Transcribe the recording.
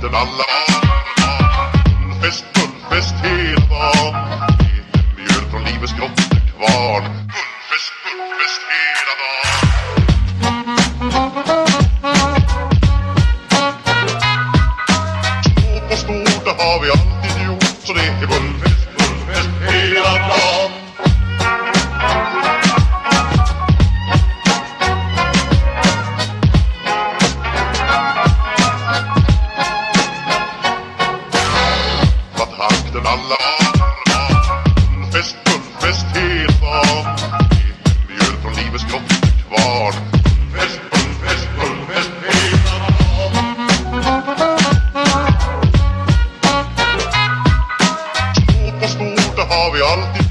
takten alla Fullfest hela dagen. Mjöl från livets grottekvarn. Fullfest hela dagen. Stort och stort, det har vi alltid gjort. Så det är fullfest hela dagen. Alla fullfest hela dagen. Mjöl från livets grottekvarn. Fullfest hela dagen. Stort och stort, det har vi alltid